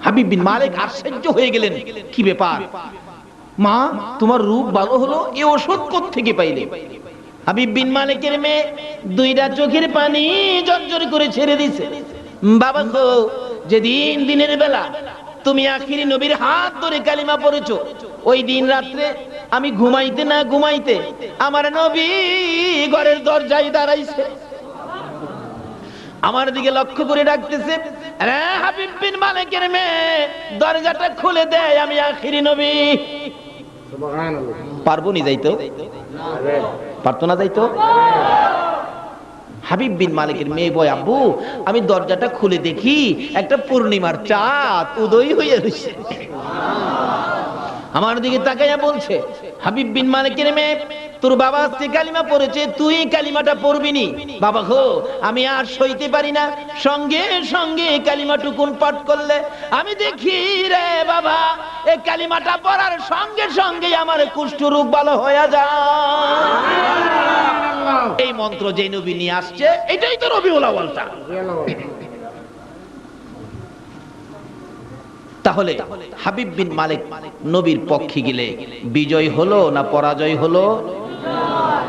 হাবিব বিন মালিক আশ্চর্য হয়ে গেলেন, কি ব্যাপার মা, তোমার রূপ ভালো হলো, এ ওষুধ কোত্থেকে পাইলে? হাবিব বিন মালিকের মেয়ে দুইটা চোখের পানি জর্জর করে ছেড়ে দিছে। বাবা গো, যেদিন দিনের বেলা তুমি আখিরি নবীর হাত ধরে কালিমা পড়েছো, ওই দিন রাত্রে আমি ঘুমাইতে না ঘুমাইতে আমার নবী ঘরের দরজায় দাঁড়াইছে, আমার দিকে লক্ষ্য করে ডাকতেছে, আরে হাবিব বিন মালিকের মেয়ে, দরজাটা খুলে দেয়, আমি আখিরি নবী। সুবহানাল্লাহ। পারবো নি যাইতো? পারতো না যাইতো? হাবিব বিন মালিকের মেয়ে বয়, আব্বু আমি দরজাটা খুলে দেখি একটা পূর্ণিমার চাঁদ উদয় হয়ে রয়েছে। আমার দিকে তাকাইয়া বলছে, হাবিব বিন মালিকের মেয়ে, তোর বাবা আজকে কালিমা পড়েছে, তুই কালিমাটা পড়বি নি? বাবা গো, আমি আর সইতে পারি না, সঙ্গে সঙ্গে কালিমাটুকুন পাঠ করলে আমি দেখি রে বাবা, এই কালিমাটা পড়ার সঙ্গে সঙ্গে আমার কুষ্ঠ রোগ ভালো হয়ে যায়। এই মন্ত্র যে নবী নিয়ে আসছে, এটাই তো রবিউল আউয়ালটা। তাহলে হাবিব বিন মালিক নবীর পক্ষে গেলে বিজয় হলো না পরাজয় হলো?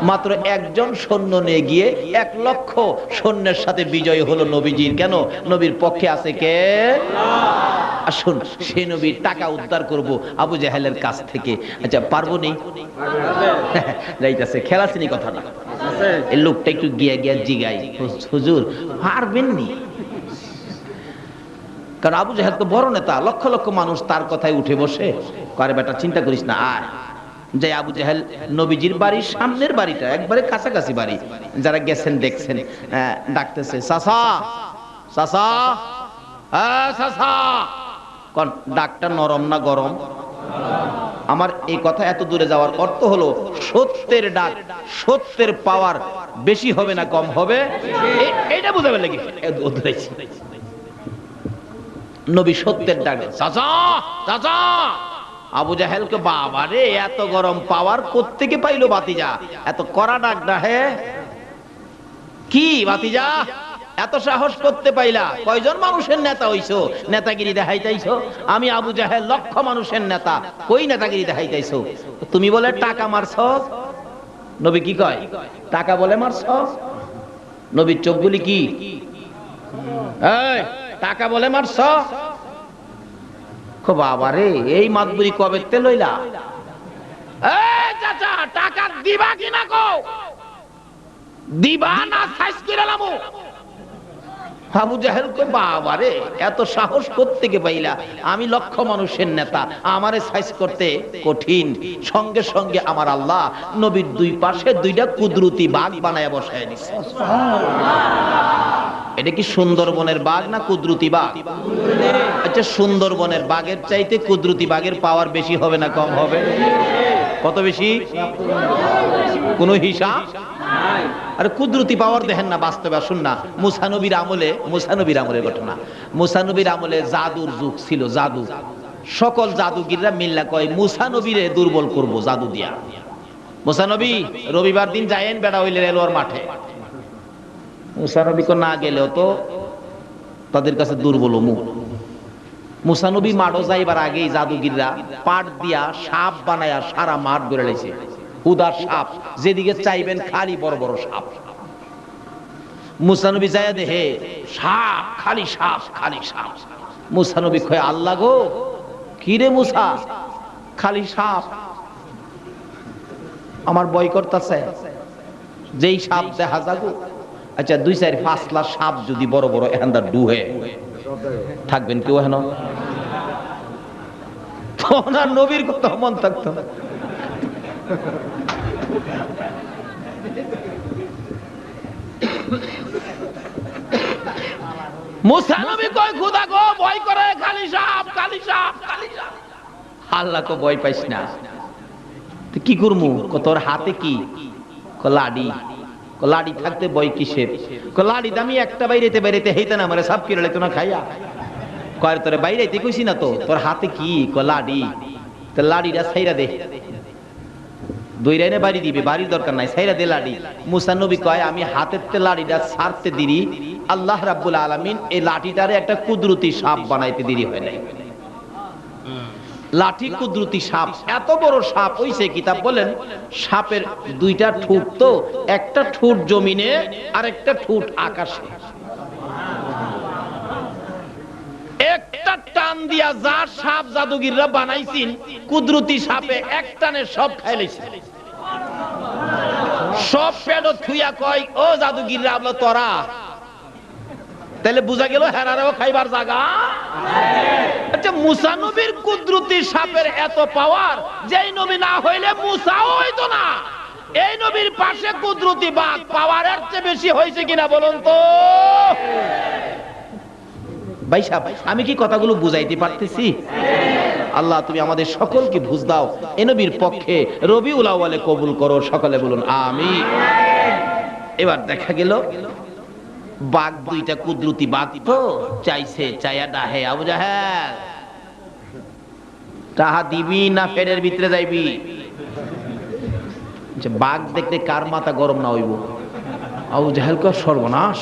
মাত্র একজন সৈন্য নিয়ে গিয়ে 1 লক্ষ সৈন্যের সাথে বিজয় হলো নবীজির। কেন? নবীর পক্ষে আছে কে? আসুন সেই নবীর টাকা উদ্ধার করব আবু জাহেলের কাছ থেকে। আচ্ছা পারবো নি? যাইতাছে খেলাছিনি কথা না, এই লোকটা একটু গিয়া গিয়া জিগাই, হুজুর পারবেন নি? কারণ আবু জাহেল তো বড় নেতা, লক্ষ লক্ষ মানুষ তার কথায় উঠে বসে করে, বেটা চিন্তা করিস না, আয়। যে আবু জাহেল নবীজির বাড়ির সামনের বাড়িটা, একবারে কাছাকাছি বাড়ি, যারা গেছেন দেখছেন, ডাকতেছে, চাচা চাচা চাচা। কোন ডাকটা নরম না গরম? আমার এই কথা এত দূরে যাওয়ার অর্থ হলো, সত্যের ডাক, সত্যের পাওয়ার বেশি হবে না কম হবে, এটা বুঝাবে লাগে। নবী সত্যের ডাকে, চাচা চাচা। আবু জাহেলকে, বাবা রে, এত গরম পাওয়ার কোত্থেকে পাইলো বাতিজা? এত কড়া ডাক না, হে কি বাতিজা, এত সাহস করতে পাইলা? কয়জন মানুষের নেতা হইছো, নেতাগিরি দেখাইতাইছো? আমি আবু জাহেল লক্ষ মানুষের নেতা, কই নেতাগিরি দেখাইতাইছো? তুমি বলে টাকা মারছো? নবী কি কয়? টাকা বলে মারছো? নবীর চোখগুলি কি এই টাকা বলে মারছ? বাবা রে, এই মাতবুরি কবে তে লইলা? এই চাচা, টাকা দিবা কি না কও? দিবা না সাইজ করে লামু? আবু জাহেল কই, বাবা রে, এত সাহস কোত্থেকে পাইলা? আমি লক্ষ মানুষের নেতা, আমারে সাইজ করতে কঠিন। সঙ্গে সঙ্গে আমার আল্লাহ নবীর দুই পাশে দুইটা কুদরতি বাঘ বানায়া বসায় দিছে। এটা কি সুন্দরবনের বাঘ না কুদরতি বাঘ? আচ্ছা, সুন্দরবনের বাঘের চাইতে কুদরতি বাঘের পাওয়ার বেশি হবে না কম হবে? কত বেশি? কোন হিসাব নাই। আর কুদরতি পাওয়ার দেখেন না বাস্তবে। আসুন না, মুসা নবীর আমলের ঘটনা। মুসা নবীর আমলে জাদুর যুগ ছিল, জাদু। সকল জাদুগিররা মিল্লা কয় মুসা নবীরে দুর্বল করব জাদু দিয়া। মুসা নবী রবিবার দিন যায়েন বেড়া হইলে রেলওয়ার মাঠে। মুসা নবী না গেলেও তো তাদের কাছে দুর্বল মুখ। মুসা নবী মাঠও যাইবার আগেই জাদুগিররা পাট দিয়া সাপ বানায়া সারা মাঠ ধরে লেছে। হুদার সাপ, যেদিকে চাইবেন খালি বড় বড় সাপ। মুসা নবী যাইয়া দেখে সাপ, খালি সাপ, খালি সাপ। মুসা নবী কয়, আল্লাহ গো, কি রে মুসা, খালি সাপ, আমার ভয় করতেছে। যেই সাপ দেখা যাগো, আচ্ছা 2-4-5 সাপ যদি বড় বড় এখানটা ডুহে থাকবেন কেউ হেন? ওনার নবীর কথা মন থাকতো না। মুসা নবী কয়, খোদা গো, ভয় করে, খালি সাপ, খালি সাপ, খালি সাপ। আল্লাহ কো, ভয় পাইস না, কি করমু? তোর হাতে কি? লাডি। লাডি থাকতে বই কিসের? লাডি দামি একটা বাইরেতে বাইরেতে হেইতে না মারে সাপ কিরলে তো না খাইয়া কয়, তোরে বাইরেতে কইছি না তো, তোর হাতে কি? লাডি। তো লাডিটা ছাইরা দে, দইরাইনে বাড়ি দিবে, বাড়ির দরকার নাই, ছাইরা দে লাডি। মুসা নবী কয়, আমি হাতের তে লাডিটা ছাড়তে দিরি, আল্লাহ রাব্বুল আলামিন এই লাঠিটারে একটা কুদরতি সাপ বানাইতে দেরি হয় নাই। লাঠি কুদরতি সাপ, এত বড় সাপ হইছে, কিতাব বলেন সাপের দুইটা ঠোঁট, তো একটা ঠোঁট জমিনে আর একটা ঠোঁট আকাশে। একটা টান দিয়া যা সাপ জাদুগিররা বানাইছেন, কুদরতি সাপে এক টানে সব খাইলেছে। সব পেট থুইয়া কয়, ও জাদুগিররা আমলা তোরা, তাহলে বুঝা গেল হেরারেও খাইবার জায়গা। আচ্ছা, মুসা নবীর কুদরতি সাপের এত পাওয়ার, যেই নবী না হইলে মুসাও হইতো না। এই নবীর পাশে কুদরতি বাঘ পাওয়ারের চেয়ে বেশি হয়েছে কিনা বলুন তো। ভাই সাহেব, আমি কি কথাগুলো বুঝাইতে পারতেছি? আল্লাহ তুমি আমাদের সকলকে বুঝ দাও, এ নবীর পক্ষে রবিউল আউয়ালে কবুল করো, সকলে বলুন আমিন। এবার দেখা গেল বাঘ দুইটা কুদরতি বাঘ, তো চাইছে চাইয়া ডাহে, আবু জাহেল টাহা দিবি না ফেরের ভিতরে যাইবি? বাঘ দেখতে কার মাথা গরম না হইব? আবু জাহেল কয় সর্বনাশ,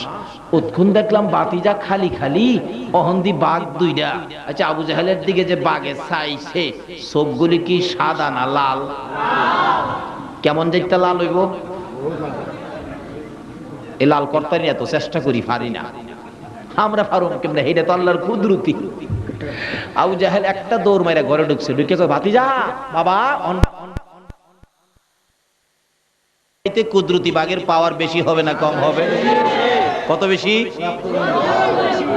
উৎক্ষণ দেখলাম বাতিজা খালি খালি, অহন্দি বাঘ দুইটা। আচ্ছা, আবু জাহেলের দিকে যে বাঘে চাইছে, সবগুলি কি সাদা না লাল? কেমন দেখতে লাল হইব? এই লাল করতারি এত চেষ্টা করি, পারি না আমরা, পারুম কেমনে? এটা তো আল্লাহর কুদরতি। আবু জাহেল একটা দৌড় মাইরা ঘরে ঢুকছে, ঢুকে কয় ভাতিজা বাবা, এতে কুদরতি বাঘের পাওয়ার বেশি হবে না কম হবে? কত বেশি?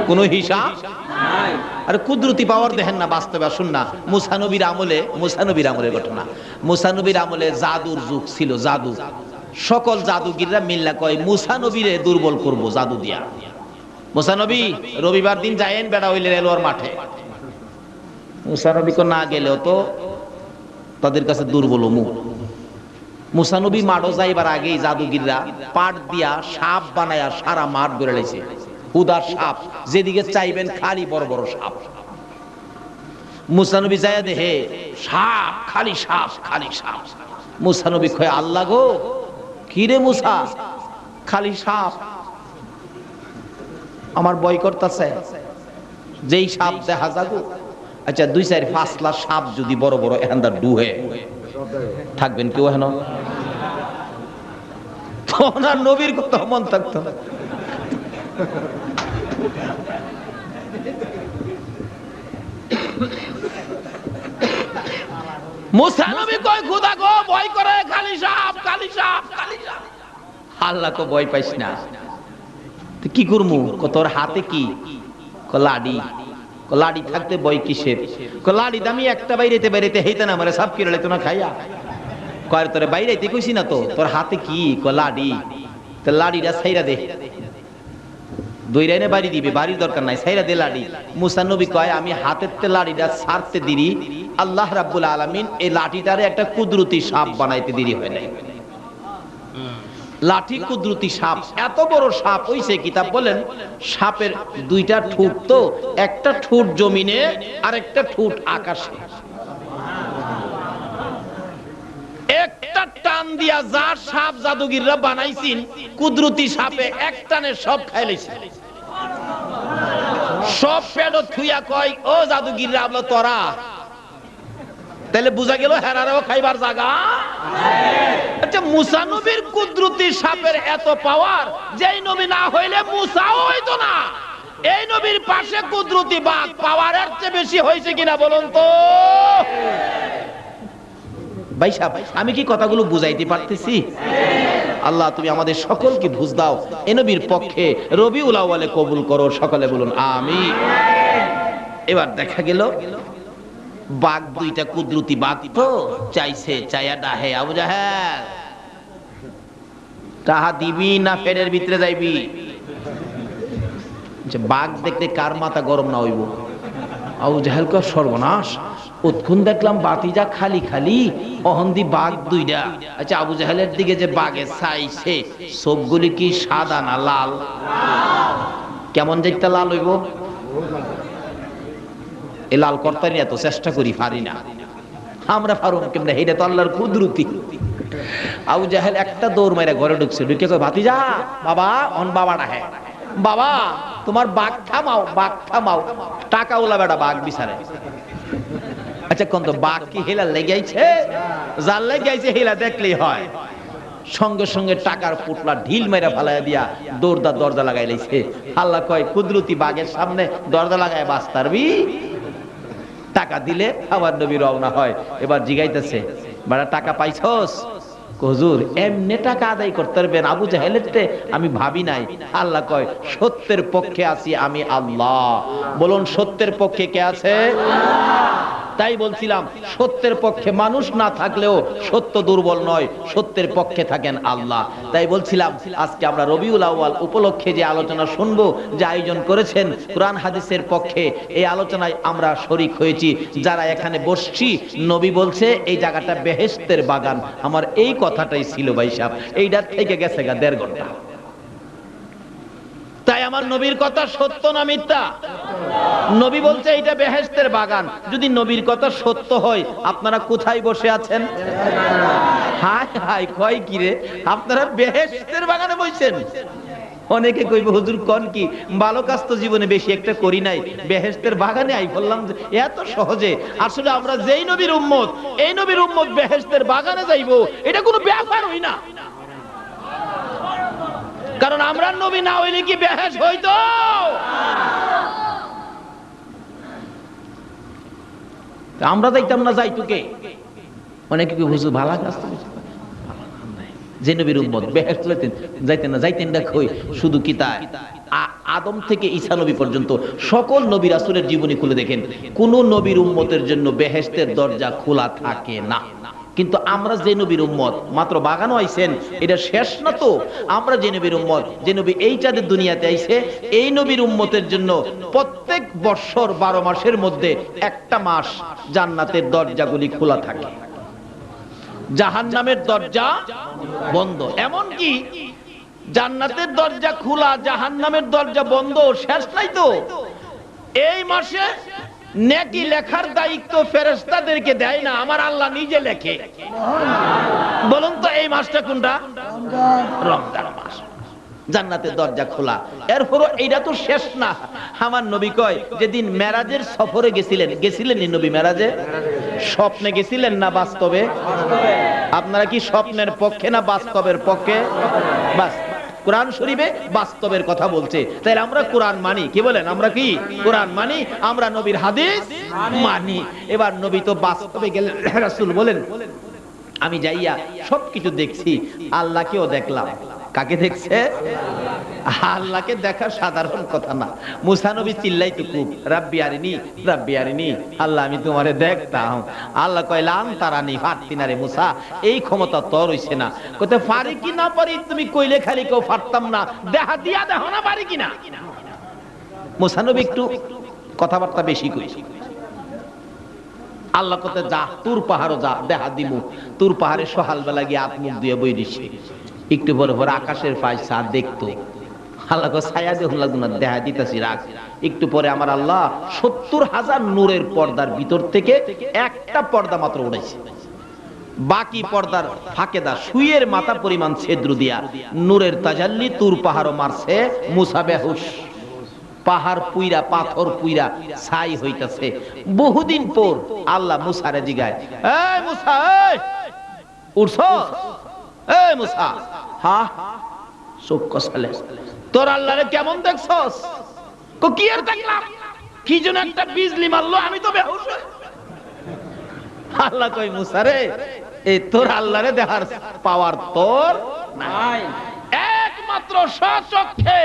কোন হিসাব নাই। আর কুদরতি পাওয়ার দেখেন না বাস্তবে। আসুন না, মুসা নবীর আমলে, মুসা নবীর আমলের ঘটনা, মুসা নবীর আমলে জাদুর যুগ ছিল। জাদু, সকল জাদুগিররা মিল্লা কয় মুসা নবীরে দুর্বল করব জাদু দিয়া। মুসা নবী রবিবার দিন যায়েন বেড়া হইলে রেলওয়ার মাঠে। মুসা নবী কো না গেলেও তো তাদের কাছে দুর্বল মুখ। মুসা নবী মাঠও যাইবার আগেই জাদুগিররা পাট দিয়া সাপ বানায়া সারা মাঠ ঘুরে লাইছে। হুদার সাপ, যেদিকে চাইবেন খালি বড় বড় সাপ। মুসা নবী যাইয়া দেখে সাপ, খালি সাপ, খালি সাপ। মুসা নবী কয় আল্লাহ গো, কি রে মুসা, খালি সাপ, আমার ভয় করতেছে। যেই সাপ দেখা যাগো, আচ্ছা 2-4-5 সাপ যদি বড় বড় এখানটা ডুহে থাকবেন কেউ হেন? ওনার নবীর কথা মন থাকতো না। মুসা নবী কয় খোদা গো, ভয় করে, খালি সাপ, খালি সাপ, খালি সাপ। আল্লাহ কো ভয় পাইস না, তুই কি করমু? তোর হাতে কি? লাডি। লাডি থাকতে ভয় কিসের? লাডি দামি একটা বাইরেতে বাইরেতে হেইতে না মারে সাপ কিরলে তো না খাইয়া। কয় তোরে বাইরেতে কইছি না তো, তোর হাতে কি? লাডি। তো লাডিটা ছাইরা দে, দইরাইনে বাড়ি দিবে, বাড়ির দরকার নাই, ছাইরা দে লাডি। মুসা নবী কয় আমি হাতের তে লাডিটা ছাড়তে দিরি, আল্লাহ রাব্বুল আলামিন এই লাঠিটারে একটা কুদরতি সাপ বানাইতে দেরি হয় নাই। লাঠি কুদরতি সাপ, এত বড় সাপ হইছে, কিতাব বলেন সাপের দুইটা ঠোঁট, তো একটা ঠোঁট জমিনে আর একটা ঠোঁট আকাশে। একটা টান দিয়া যা সাপ জাদুগিররা বানাইছেন, কুদরতি সাপে এক টানে সব খাইলেছে। সব পেট থুইয়া কয়, ও জাদুগিররা আমলা তোরা, তাহলে বুঝা গেল হেরারেও খাইবার জায়গা। আচ্ছা, মুসা নবীর কুদরতি সাপের এত পাওয়ার, যেই নবী না হইলে মুসাও হইতো না। এই নবীর পাশে কুদরতি বাঘ পাওয়ারের চেয়ে বেশি হয়েছে কিনা বলুন তো। ভাই সাহেব, আমি কি কথাগুলো বুঝাইতে পারতেছি? আল্লাহ তুমি আমাদের সকলকে বুঝ দাও, এ নবীর পক্ষে রবিউল আউয়ালে কবুল করো, সকলে বলুন আমিন। এবার দেখা গেল বাঘ দুইটা কুদরতি বাঘ, তো চাইছে চাইয়া ডাহে, আবু জাহেল টাহা দিবি না ফেরের ভিতরে যাইবি? বাঘ দেখতে কার মাথা গরম না হইব? আবু জাহেল কয় সর্বনাশ, উৎক্ষণ দেখলাম বাতিজা খালি খালি, অহন্দি বাঘ দুইটা। আচ্ছা, আবু জাহেলের দিকে যে বাঘে চাইছে, সবগুলি কি সাদা না লাল? কেমন দেখতে লাল হইব? এই লাল করতারি এত চেষ্টা করি, পারি না আমরা, পারুম কেমনে? এটা তো আল্লাহর কুদরতি। আবু জাহেল একটা দৌড় মাইরা ঘরে ঢুকছে, ঢুকে কয় ভাতিজা বাবা, অন বাবা ডাহে, বাবা তোমার বাঘ থামাও, বাঘ থামাও। টাকা ওলা বেটা বাঘ বিচারে। আচ্ছা কোন তো বাঘ কি হেলা লেগাইছে? যার লেগাইছে হেলা দেখলেই হয়। সঙ্গে সঙ্গে টাকার পুটলা ঢিল মেরা ফালাইয়া দিয়া দরজা লাগাই লাইছে। আল্লাহ কয় কুদরতি বাঘের সামনে দরজা লাগায় বাস পারবি? টাকা দিলে আবার নবী রওনা হয়। এবার জিগাইতেছে, বাড়া টাকা পাইছস? হুজুর এমনি টাকা আদায় করতে পারবেন আবু জাহেলের আমি ভাবি নাই। আল্লাহ কয় সত্যের পক্ষে আছি আমি আল্লাহ। বলুন সত্যের পক্ষে কে আছে? তাই বলছিলাম সত্যের পক্ষে মানুষ না থাকলেও সত্য দুর্বল নয়, সত্যের পক্ষে থাকেন আল্লাহ। তাই বলছিলাম আজকে আমরা রবিউল আউয়াল উপলক্ষে যে আলোচনা শুনবো, যে আয়োজন করেছেন কোরআন হাদিসের পক্ষে, এই আলোচনায় আমরা শরীক হয়েছি। যারা এখানে বসছি, নবী বলছে এই জায়গাটা বেহেশতের বাগান। আমার এই কথাটাই ছিল ভাই সাহেব, এইটার থেকে গেছে গা 1.5 ঘন্টা। তাই আমার নবীর কথা সত্য না মিথ্যা? নবী বলছে এটা বেহেশতের বাগান। যদি নবীর কথা সত্য হয়, আপনারা কোথায় বসে আছেন? হায় হায়, কয় কি রে, আপনারা বেহেশতের বাগানে বসেছেন। অনেকে কইবে হুজুর কোন কি, ভালো কাজ তো জীবনে বেশি একটা করি নাই, বেহেশতের বাগানে আই বললাম যে এত সহজে। আসলে আমরা যেই নবীর উম্মত, এই নবীর উম্মত বেহেশতের বাগানে যাইবো এটা কোনো ব্যাপার হই না। কারণ আমরা নবী না হইলে কি বেহেশ হইতো? আমরা যাইতাম না, যাইতো কে? অনেকে কি হুজুর ভালো কাজ যে নবীর উম্মত বেহেশত যাইতেন না কই? শুধু কি তাই? আদম থেকে ঈসা নবী পর্যন্ত সকল নবী রাসূলের জীবনী খুলে দেখেন, কোন নবীর উম্মতের জন্য বেহেশতের দরজা খোলা থাকে না। কিন্তু আমরা যে নবীর উম্মত, মাত্র বাগানও আইছেন, এটা শেষ না তো। আমরা যে নবীর উম্মত, যে নবী এই চাঁদের দুনিয়াতে আইছে, এই নবীর উম্মতের জন্য প্রত্যেক বৎসর 12 মাসের মধ্যে একটা মাস জান্নাতের দরজাগুলি খোলা থাকে, জাহান্নামের দরজা বন্ধ। এমন কি জান্নাতের দরজা খোলা, জাহান্নামের দরজা বন্ধ, শেষ নাই তো। এই মাসে নেকি লেখার দায়িত্ব ফেরেশতাদেরকে দেয় না, আমার আল্লাহ নিজে লেখে। বলুন তো এই মাসটা কোনটা? রমজান মাস। জান্নাতের দরজা খোলা। এরপর এইটা তো শেষ না। আমার নবী কয় যেদিন মেরাজের সফরে গেছিলেন নবী মেরাজে? স্বপ্নে গেছিলেন না বাস্তবে? আপনারা কি স্বপ্নের পক্ষে না বাস্তবের পক্ষে? বাস, কোরআন শরীফে বাস্তবের কথা বলছে, তাহলে আমরা কোরআন মানি। কি বলেন? আমরা কি কোরআন মানি? আমরা নবীর হাদিস মানি। এবার নবী তো বাস্তবে গেলেন। রাসূল বলেন আমি যাইয়া সবকিছু দেখছি, আল্লাহকেও দেখলাম। কাকে দেখছে? আল্লাহকে দেখা সাধারণ কথা না। মুসা নবী চিল্লাইতো খুব, রাব্বি আরিনি রাব্বি আরিনি, আল্লাহ আমি তোমারে দেখতাম। আল্লাহ কয় লান তারানি, পারতি না রে মুসা, এই ক্ষমতা তোর হইছে না। কইতে পারি কি না পারি তুমি কইলে খালি কেউ পারতাম না, দেখা দিয়া দেখো না পারি কিনা। মুসা নবী একটু কথাবার্তা বেশি কইছে। আল্লাহ কইতে যা তুর পাহাড়ও যা, দেখা দিমু। তুর পাহাড়ে সকাল বেলা গিয়ে হাত মুখ দিয়ে বই দিছে। একটু পরে পরে আকাশের পায় চাঁদ দেখতো। আল্লাহ ছায়া দেখুন লাগতো না, দেখা দিতেছি রাখ। একটু পরে আমার আল্লাহ 70,000 নূরের পর্দার ভিতর থেকে একটা পর্দা মাত্র উড়াইছে। বাকি পর্দার ফাঁকেদা সুইয়ের মাথা পরিমাণ ছিদ্র দিয়া নূরের তাজাল্লি তুর পাহাড়ও মারছে। মুসা বেহুশ, পাহাড় পুইরা, পাথর পুইরা ছাই হইতাছে। বহুদিন পর আল্লাহ মুসারে জিগায়, এই মুসা, এই উঠছো? এই মুসা, হ্যাঁ চোখ কষালে, তোর আল্লাহরে কেমন দেখছস? কি আর দেখলাম, কি যেন একটা বিজলি মারলো, আমি তো বেহুশ। আল্লাহ কই মুসা রে, এই তোর আল্লাহরে দেখার পাওয়ার তোর নাই। একমাত্র স্বচক্ষে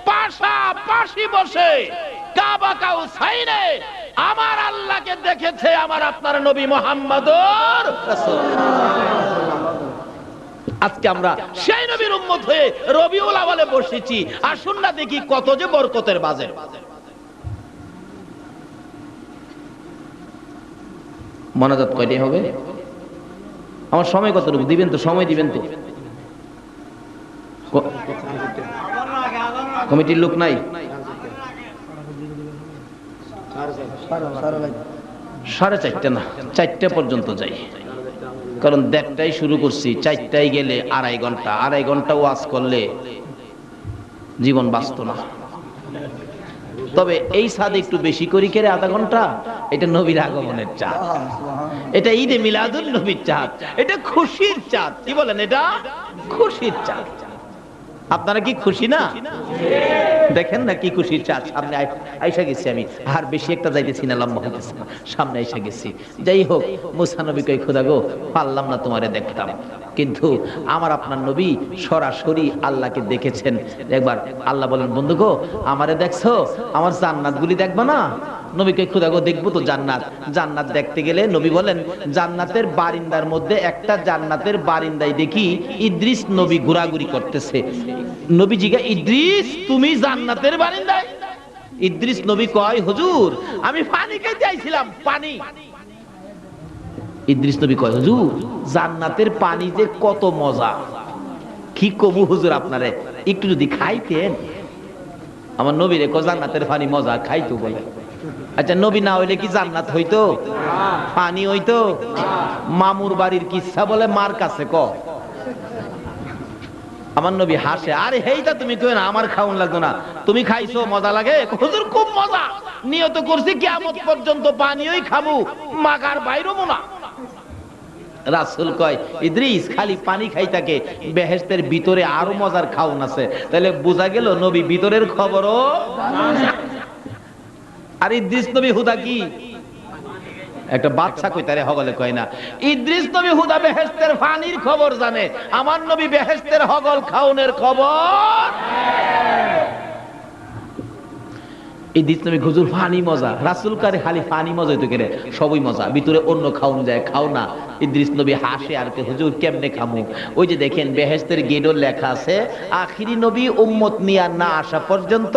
পাশাপাশি বসে কাবা কাউসাইনে আমার আল্লাহকে দেখেছে আমার আপনার নবী মুহাম্মদুর রাসূলুল্লাহ। আজকে আমরা সেই নবীর উম্মত হয়ে রবিউল আউয়ালে বসেছি। আসুন না দেখি কত যে বরকতের বাজে। মনাজাত কয়টাই হবে? আমার সময় কতটুকু দিবেন তো? সময় দিবেন তো? কমিটির লোক নাই? 4:30 না, 4টা পর্যন্ত যাই। কারণ 1:30টায় শুরু করছি, 4টায় গেলে 2.5 ঘন্টা। 2.5 ঘন্টা ওয়াজ করলে জীবন বাঁচত না। তবে এই সাদে একটু বেশি করি কেরে, আধা ঘন্টা এটা নবীর আগমনের চাঁদ, এটা ঈদে মিলাদুন নবীর চাঁদ, এটা খুশির চাঁদ। কি বলেন? এটা খুশির চাঁদ। আপনারা কি খুশি না? দেখেন না কি খুশির চাঁদ। সামনে আইসা গেছি আমি, আর বেশি একটা যাইতেছি না, লম্বা হইতেছে না, সামনে আইসা গেছি। যাই হোক, মুসা নবী কই খোদা গো, পারলাম না তোমারে দেখতাম, কিন্তু আমার আপনার নবী সরাসরি আল্লাহকে দেখেছেন। একবার আল্লাহ বলেন, বন্ধু গো আমারে দেখছো, আমার জান্নাত গুলি দেখবা না? নবী কই খোদা গো দেখবো তো জান্নাত। জান্নাত দেখতে গেলে নবী বলেন, জান্নাতের বারিন্দার মধ্যে একটা জান্নাতের বারিন্দায় দেখি ইদ্রিস নবী ঘোরাঘুরি করতেছে। নবী জিজ্ঞা, ইদ্রিস তুমি জান্নাতের বারিন্দায়? ইদ্রিস নবী কয়, হুজুর আমি পানি খাইতে আইছিলাম, পানি। ইদ্রিস নবী কয়, হুজুর জান্নাতের পানি যে কত মজা, কি কবু হুজুর আপনারে, একটু যদি খাইতেন। আমার নবী রে কয়, জান্নাতের পানি মজা, খাইতো বলে। আচ্ছা নবী না হইলে কি জান্নাত হইতো? পানি হইতো? মামুর বাড়ির কিচ্ছা বলে মার কাছে ক। আমার নবী হাসে, আরে হেইটা তুমি কই না, আমার খাওন লাগতো না, তুমি খাইছো মজা লাগে? হুজুর খুব মজা, নিয়ত করছি কিয়ামত পর্যন্ত পানিই খাবো, মাগার বাইরবো না। রাসূল কয়, ইদ্রিস খালি পানি খাই থাকে, বেহেশতের ভিতরে আরো মজার খাওন আছে। তাহলে বোঝা গেল নবী ভিতরের খবরও। আর ইদ্রিস নবী হুদা কি একটা বাচ্চা কইতারে হগলে কয় না। ইদ্রিস নবী হুদা বেহেশতের পানির খবর জানে, আমার নবী বেহেশতের হগল খাউনের খবর। ইদ্রিস নবী হুজুর পানি মজা, রাসূল কারে খালি পানি মজা হইতো কেরে, সবই মজা, ভিতরে অন্য খাউন যায়, খাও না। ইদ্রিস নবী হাসে আর কে, হুজুর কেমনে খামু? ওই যে দেখেন বেহেশতের গেটও লেখা আছে, আখিরি নবী উম্মত নিয়া না আসা পর্যন্ত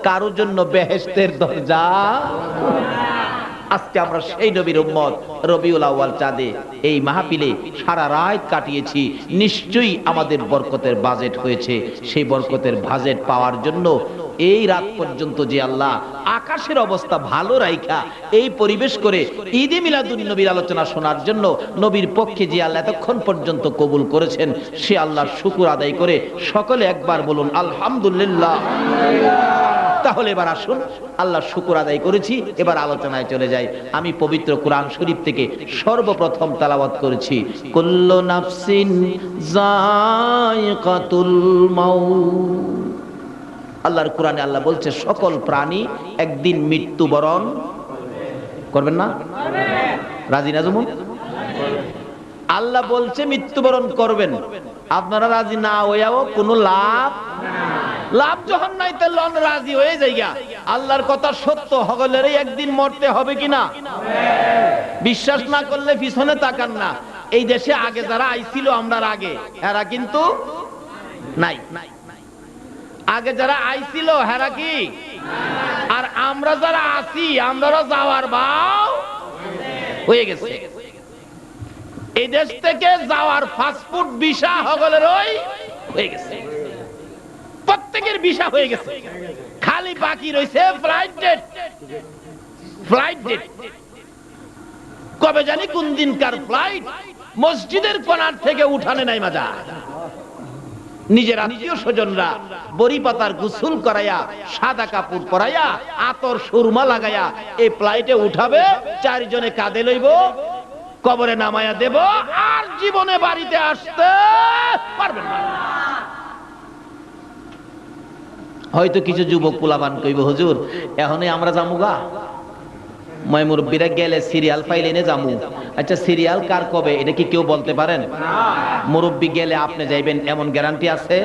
কারোর জন্য বেহেশতের দরজা। আজকে আমরা সেই নবীর উম্মত, রবিউল আউয়াল চাঁদে এই মাহফিলে সারা রাত কাটিয়েছি। নিশ্চয়ই আমাদের বরকতের বাজেট হয়েছে। সেই বরকতের বাজেট পাওয়ার জন্য এই রাত পর্যন্ত যে আল্লাহ আকাশের অবস্থা ভালো রাইখা এই পরিবেশ করে ঈদে মিলাদুন নবীর আলোচনা শোনার জন্য নবীর পক্ষে যে আল্লাহ এতক্ষণ পর্যন্ত কবুল করেছেন, সে আল্লাহর শুকর আদায় করে সকলে একবার বলুন আলহামদুলিল্লাহ। তাহলে এবার আসুন, আল্লাহর শুকর আদায় করেছি, এবার আলোচনায় চলে যাই। আমি পবিত্র কোরআন শরীফ থেকে সর্বপ্রথম তেলাওয়াত করেছি, কুল্লু নাফসিন যায়িকাতুল মাউত। আল্লাহর কোরআনে আল্লাহ বলছে সকল প্রাণী একদিন মৃত্যুবরণ করবেন না? রাজি না জমুন? আল্লাহ বলছে মৃত্যুবরণ করবেন, আপনারা রাজি না হইয়াও কোনো লাভ লাভ যখন নাই, তাহলে রাজি হয়ে যাইগা। আল্লাহর কথা সত্য, হগলেরই একদিন মরতে হবে কিনা? বিশ্বাস না করলে পিছনে তাকান না। এই দেশে আগে যারা আইছিল আমরার আগে, এরা কিন্তু নাই। আগে যারা আইছিল হেরা কি, আর আমরা যারা আছি আমরা যাওয়ার ভাও হয়ে গেছে। এই দেশ থেকে যাওয়ার ফাস্টফুড ভিসা হগলের হয়ে গেছে, প্রত্যেকের ভিসা হয়ে গেছে, খালি বাকি রয়েছে ফ্লাইট ডেট। ফ্লাইট ডেট কবে জানি কোন দিনকার ফ্লাইট, মসজিদের কোণার থেকে উঠানে নাই মাজা। নিজের আত্মীয় স্বজনরা বড়ি পাতার গোসল করাইয়া, সাদা কাপড় পরাইয়া, আতর সুরমা লাগাইয়া এই ফ্লাইটে উঠাবে, চারজনে কাঁধে লইব, কবরে নামায়া দেব, আর জীবনে বাড়িতে আসতে পারবেন না। হয়তো কিছু যুবক পোলাপান কইব, হুজুর এখনই আমরা জামুগা, ময় মুরব্বীরা গেলে সিরিয়াল পাইলে নে জামু। আচ্ছা সিরিয়াল কার কবে এটা কি কেউ বলতে পারেন? মুরব্বী গেলে আপনি যাইবেন এমন গ্যারান্টি আছে?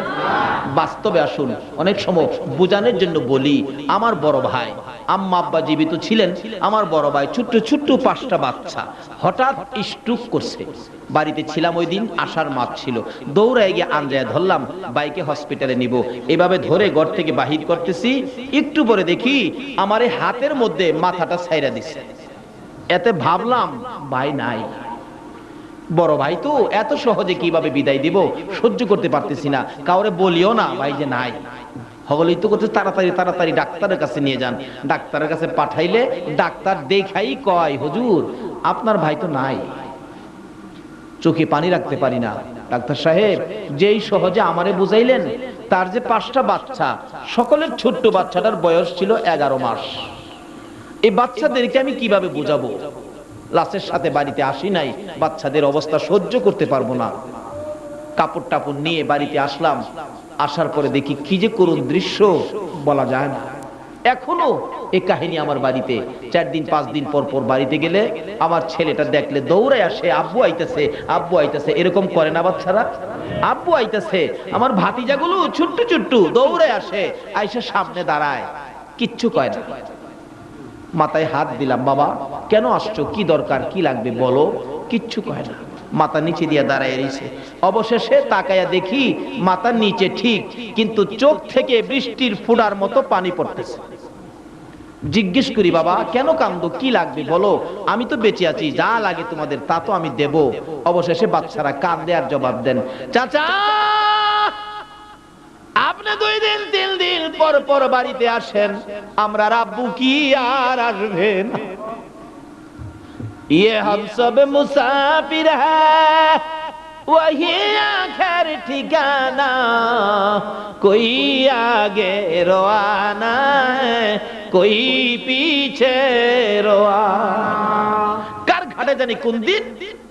বাস্তবে আসুন, অনেক সময় বুঝানোর জন্য বলি, আমার বড় ভাই আম্মা আব্বা জীবিত ছিলেন, আমার বড় ভাই ছোট্ট ছোট্ট 5টা বাচ্চা, হঠাৎ স্ট্রোক করছে। বাড়িতে ছিলাম ওই দিন, আসার মাছ ছিল, দৌড়ায় গিয়ে আনজায় ধরলাম, বাইকে হসপিটালে নিব। এভাবে ধরে ঘর থেকে বাহির করতেছি, একটু পরে দেখি আমার এই হাতের মধ্যে মাথাটা ছাইরা দিছে। এতে ভাবলাম ভাই নাই, বড় ভাই তো এত সহজে কিভাবে বিদায় দিব সহ্য করতে পারতেছি না, কাউরে বলিও না ভাই যে নাই। হগলই তো করতে, তাড়াতাড়ি তাড়াতাড়ি ডাক্তারের কাছে নিয়ে যান। ডাক্তারের কাছে পাঠাইলে ডাক্তার দেখাই কয়, হুজুর আপনার ভাই তো নাই, চোখে পানি রাখতে পারি না। ডাক্তার সাহেব যেই সহজে আমারে বুঝাইলেন, তার যে 5টা বাচ্চা, সকলের ছোট্ট বাচ্চাটার বয়স ছিল 11 মাস, এই বাচ্চাদেরকে আমি কিভাবে বোঝাবো? লাশের সাথে বাড়িতে আসি নাই, বাচ্চাদের অবস্থা সহ্য করতে পারবো না। কাপড় টাপড় নিয়ে বাড়িতে আসলাম, আসার পরে দেখি কি যে করুণ দৃশ্য, বলা যায় না। এখনো এই কাহিনী আমার বাড়িতে 4 দিন 5 দিন পর পর বাড়িতে গেলে আমার ছেলেটা দেখলে দৌড়ে আসে, আব্বু আইতেছে, আব্বু আইতেছে, এরকম করে না বাচ্চারা? আব্বু আইতেছে। আমার ভাতিজাগুলো ছোট্ট ছোট্ট দৌড়ে আসে, আইসা সামনে দাঁড়ায়, কিচ্ছু কয় না। মাথায় হাত দিলাম, বাবা কেন আসছো, কি দরকার, কি লাগবে বলো? কিচ্ছু কয় না, মাথা নিচে দিয়ে দাঁড়ায় রয়েছে। অবশেষে তাকায়া দেখি মাথার নিচে ঠিক, কিন্তু চোখ থেকে বৃষ্টির ফোঁটার মতো পানি পড়তেছে। জিজ্ঞেস করি, বাবা কেন কান্দো, কি লাগবে বলো? আমি তো বেঁচে আছি, যা লাগে তোমাদের তা তো আমি দেব। অবশেষে বাচ্চারা কান্দে আর জবাব দেন, চাচা আপনি 2 দিন 3 দিন পর পর বাড়িতে আসেন, আমরা আব্বু কি আর আসবেন? ये हम सब मुसाफिर है, वही आखिर ठिकाना, कोई आगे रवाना है, कोई पीछे रवाना। কার ঘাটে জানি কোন দিন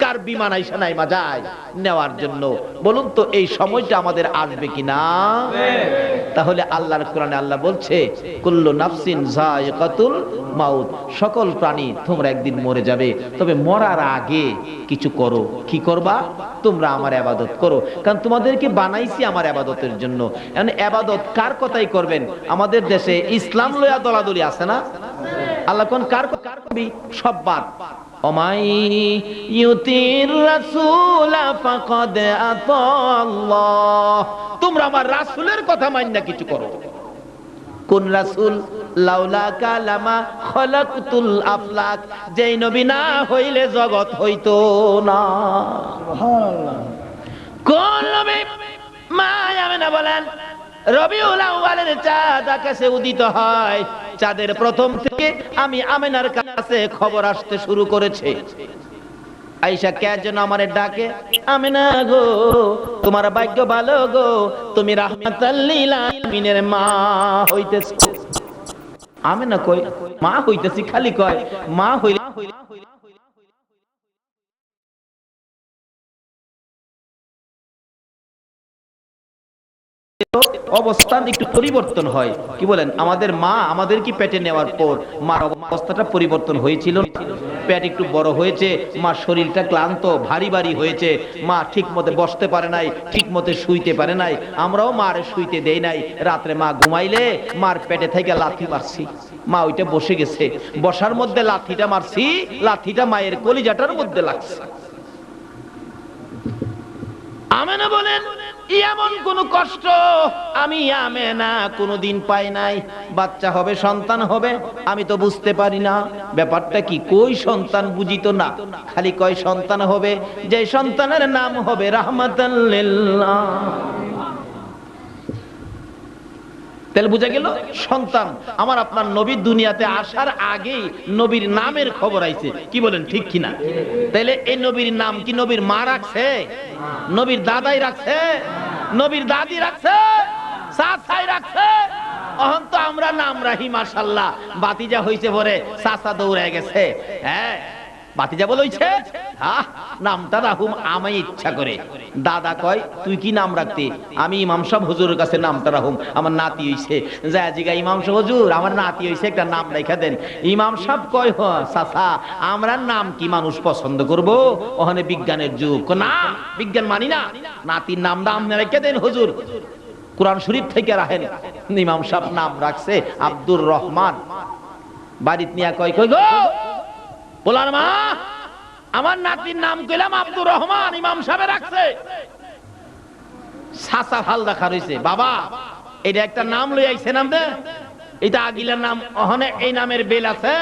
কার বিমান আইসা নাইমা যায় নেওয়ার জন্য। বলুন তো এই সময়টা আমাদের আসবে কিনা? তাহলে আল্লাহর কোরআনে আল্লাহ বলছে, কুল্লু নাফসিন যায়িকাতুল মাউত, সকল প্রাণী তোমরা একদিন মরে যাবে, তবে মরার আগে কিছু করো। কি করবা? তোমরা আমার ইবাদত করো, কারণ তোমাদেরকে বানাইছি আমার ইবাদতের জন্য। এখন ইবাদত কার কথাই করবেন? আমাদের দেশে ইসলাম লয়া দলাদলি আছে না? আল্লাহ কোন কার কবি সব বাদ। ওমাই ইউতির রাসূল ফাকাদ আতাল্লাহ, তোমরা আমার রাসূলের কথা মাইন্না কিছু করো। কোন রাসূল? লাউলা কালামা খলাকতুল আফলাক, যেই নবী না হইলে জগৎ হইতো না। সুবহানাল্লাহ। কোন নবী? মা আমেনা বলেন, রবিউল আউয়ালের চাঁদ আকাশে উদিত হয়, চাঁদের প্রথম থেকে আমি আমেনার কাছে খবর আসতে শুরু করেছে। আয়েশা কে যেন আমারে ডাকে, আমেনা গো তোমার ভাগ্য ভালো গো, তুমি রাহমাতাল লিল আলামিনের মা হইতেছ। আমেনা কই মা হইতেছি, খালি কয় মা হইলে অবস্থান একটু পরিবর্তন হয়। কি বলেন? আমাদের মা আমাদের কি পেটে নেওয়ার পর মার অবস্থাটা পরিবর্তন হয়েছিল, পেট একটু বড় হয়েছে, মা শরীরটা ক্লান্ত ভারী ভারী হয়েছে, মা ঠিক মতো বসতে পারে নাই, ঠিক মতো শুইতে পারে নাই, আমরাও মারে শুইতে দেই নাই। রাত্রে মা ঘুমাইলে মার পেটে থেকে লাথি মারছি, মা ওইটা বসে গেছে, বসার মধ্যে লাথিটা মারছি, লাথিটা মায়ের কলিজাটার মধ্যে লাগছে। আমেনা বলেন, এমন কোন কষ্ট আমি আমেনা কোনদিন পাই নাই। বাচ্চা হবে, সন্তান হবে, আমি তো বুঝতে পারি না ব্যাপারটা কি। কই সন্তান বুঝিত না, খালি কয় সন্তান হবে, যে সন্তানের নাম হবে রাহমাতাল লিল আলামিন। তাহলে বুঝা গেল সন্তান। আমার আপনার নবী দুনিয়াতে আসার আগেই নবীর নামের খবর আইছে। কি বলেন, ঠিক কিনা? তাহলে এই নবীর নাম কি নবীর মা রাখছে? নবীর দাদাই রাখছে? নবীর দাদি রাখছে? চাচাই রাখছে? অহন তো আমরা নাম রাহি মাশাআল্লাহ। বাতিজা হইছে পরে চাচা দৌড়ে গেছে, হ্যাঁ বাতিজা বলইছে নামটা রাখুম আমি ইচ্ছা করে। দাদা কয় তুই কি নাম রাখতে? আমি ইমাম সাহেব হুজুরের কাছে নামটা রাখুম, আমার নাতি হইছে। যায় জিগা ইমাম সাহেব হুজুর আমার নাতি হইছে, একটা নাম রেখে দেন। ইমাম সাহেব কয় হ চাচা আমরা নাম কি মানুষ পছন্দ করব? ওখানে বিজ্ঞানের যুগ, না বিজ্ঞান মানি না, নাতির নাম দাম রেখে দেন হুজুর, কোরআন শরীফ থেকে রাখেন। ইমাম সাহেব নাম রাখছে আব্দুর রহমান। বাড়িতে নিয়ে কয় কই গো বলার মা আমার নাতির নাম কইলাম আব্দুর রহমান, ইমাম সাহেব রাখছে। চাচা ভাল দেখা রইছে, বাবা এটা একটা নাম লই আইছে, নাম দে এটা আগিলার নাম, ওখানে এই নামের বেল আছে।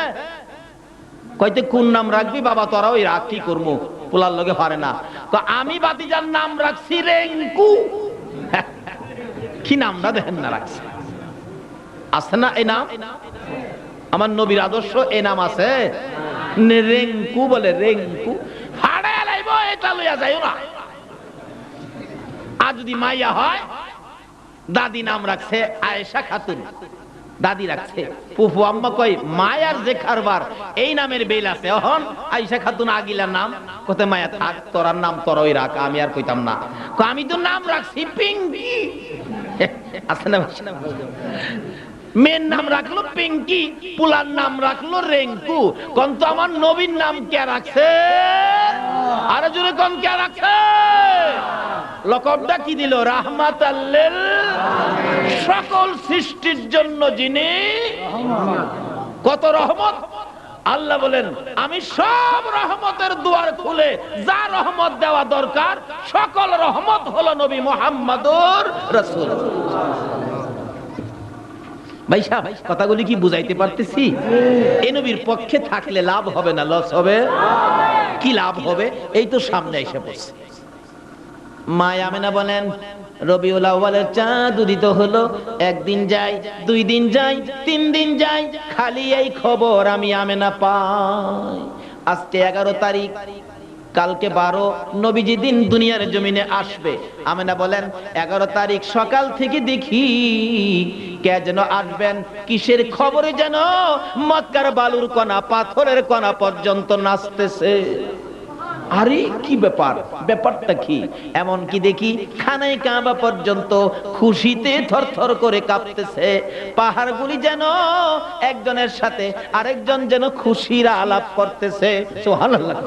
কইতে কোন নাম রাখবি বাবা? তোরা ওই রাখ, কি করবো, পোলার লগে পারে না। তো আমি বাতিজার নাম রাখছি রেঙ্কু। কি নামটা দেখেন না রাখছে, আছে না এই নাম? আমার নবীর আদর্শ এই নাম আছে। রেঙ্কু বলে, রেঙ্কু হাড়ে লাইব, এটা লইয়া যাইও না। আর যদি মাইয়া হয়, দাদি নাম রাখছে আয়েশা খাতুন। দাদি রাখছে। ফুফু আম্মা কই মায়ার যে কারবার এই নামের বেল আছে, এখন আয়েশা খাতুন আগিলার নাম কোথায়, মায়া থাক তোর নাম তোরই রাখ, আমি আর কইতাম না। আমি তো নাম রাখছি পিঙ্কি, আছে না? মেয়ের নাম রাখলো পিঙ্কি, পুলার নাম রাখলো রেঙ্কু। কোন তো আমার নবীর নাম কে রাখছে? আরো জোরে কোন কে রাখছে? লকবটা কি দিল? রাহমাতাল লিল সকল সৃষ্টির জন্য যিনি। কত রহমত! আল্লাহ বলেন আমি সব রহমতের দুয়ার খুলে যা রহমত দেওয়া দরকার সকল রহমত হলো নবী মুহাম্মদুর রাসূলুল্লাহ। ভাই সাহেব, কথাগুলি কি বুঝাইতে পারতেছি? এই নবীর পক্ষে থাকলে লাভ হবে না লস হবে? কি লাভ হবে? এই তো সামনে এসে পড়ছে। মা আমেনা বলেন রবিউল আউয়ালের চাঁদ উদিত হলো, একদিন যায়, 2 দিন যায়, 3 দিন যায়, খালি এই খবর আমি আমেনা পাই। আজকে 11 তারিখ, কালকে 12, নবীজি দিন দুনিয়ার জমিনে আসবে। আমেনা বলেন 11 তারিখ সকাল থেকে দেখি কে যেন আসবেন, কিসের খবরে যেন মক্কার বালুর কণা পাথরের কণা পর্যন্ত নাচতেছে। আরে কি ব্যাপার, ব্যাপারটা কি? এমন কি দেখি খানায় কাবা পর্যন্ত খুশিতে থরথর করে কাঁপতেছে। পাহাড়গুলি যেন একজনের সাথে আরেকজন যেন খুশির আলাপ করতেছে। সুবহানাল্লাহ।